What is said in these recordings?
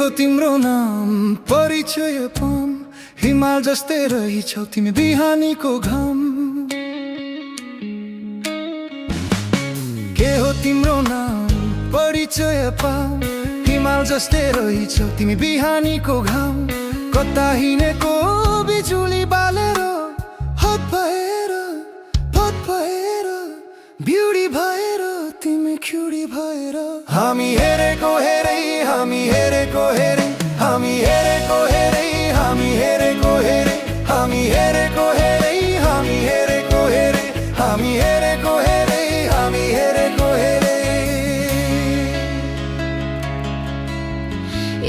हो तिम्रो नाम परिचय पाम हिमाल जस्तै रहिछौ तिमी बिहानीको घाम के हो तिम्रो नाम परिचय पाम हिमाल जस्तै रहिछौ तिमी बिहानीको घाम कता हिँडेको बिजुली बालेर हत भएर बिउडी भएर तिमी खिउडी भएर हामी हेरेको हेरै हामी हेरेको हेरै हामी हेरेको हेरै हामी हेरेको हेरै हामी हेरेको हेरै हामी हेरेको हेरै हामी हेरेको हेरै हामी हेरेको हेरै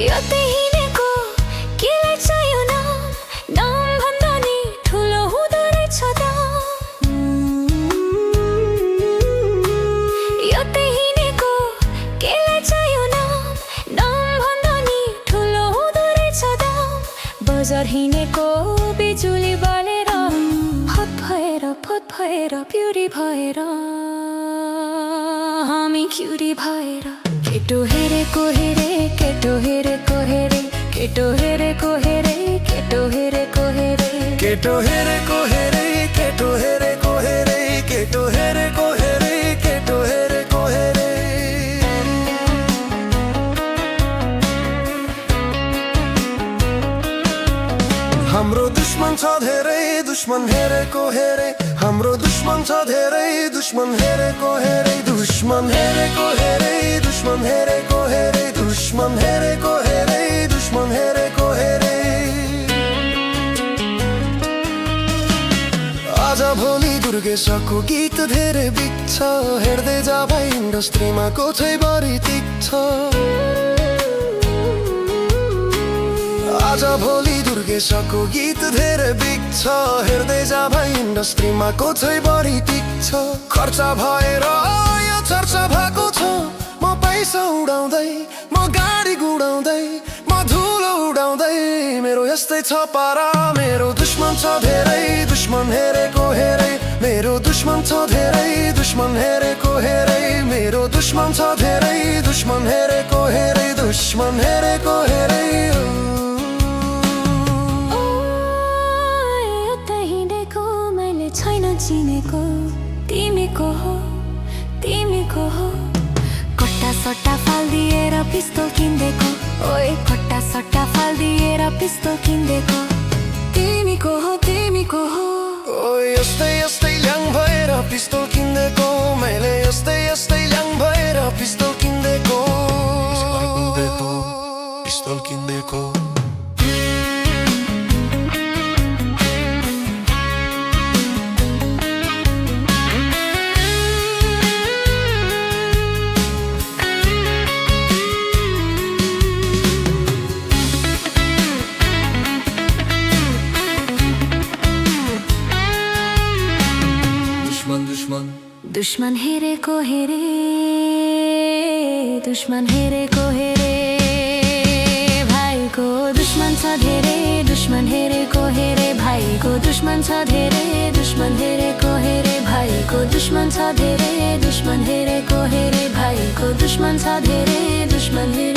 यतै हिँडेको केलाई चाहियो नाम भन्दा नि ठुलो हुँदो रहेछ दाम यतै हिँडेको केलाई चाहियो नाम भन्दा नि ठुलो हुँदो रहेछ दाम बजार हिँडेको बिजुली बालेर फत भएर पिउरी भएर हामी खिउरी भएर केटो हेरेको हेरे केटो हेरेको हेरे केटो हेरेको हेरे केटो हेरेको हेरे केटो हेरेको हेरै केटो हेरेको हेरै केटो हेरेको हेरै केटो हेरेको हेरै हाम्रो दुश्मन छ धेरै दुश्मन हेरेको हेरे हाम्रो दुश्मन छ धेरै दुश्मन हेरेको हेरे दुश्मन हेरेको हेरे दुश्मन हेरेको हेरे दुश्मन हेरेको हेरे दुश्मन हेरेको हेरे आज भोलि दुर्गेशको गीत धेरै बिग्छ हेर्दै जा भाइ इन्डस्ट्रीमा कोठैभरि तिक्छ आज भोलि दुर्गेशको गीत धेरै बिग्छ हेर्दै जा भाइ इन्डस्ट्रीमा कोठैभरि तिक्छ खर्च भएर यो चर्चा भएको छ म पैसा उडाउँदै म गाडी गुडाउँदै म धुलो उडाउँदै मेरो यस्तै छ पारा मेरो दुश्मन छ धेरै दुश्मन हेरेको हेरै मेरो दुश्मन छ धेरै दुश्मन हेरेको हेरै मेरो दुश्मन छ धेरै दुश्मन हेरेको हेरै दुश्मन हेरेको हेरै छैन चिनेको तिमीको हो कट्टा सट्टा फालिदिएर पिस्तोल किन्देको ओए कट्टा सट्टा फालिदिएर पिस्तोल किन्देको तिमीको हो ओए यस्तै यस्तै ल्याङ भएर पिस्तोल किन्देको मैले यस्तै यस्तै ल्याङ भएर पिस्तोल किन्देको पिस्तोल किन्देको दुश्मन हेरेको हेरे दुश्मन हेरेको हेरे भाइको दुश्मन छ धेरै दुश्मन हेरेको हेरे भाइको दुश्मन छ धेरै दुश्मन हेरेको हेरे भाइको दुश्मन छ धेरै दुश्मन हेरेको हेरे भाइको दुश्मन छ धेरै दुश्मन हेरे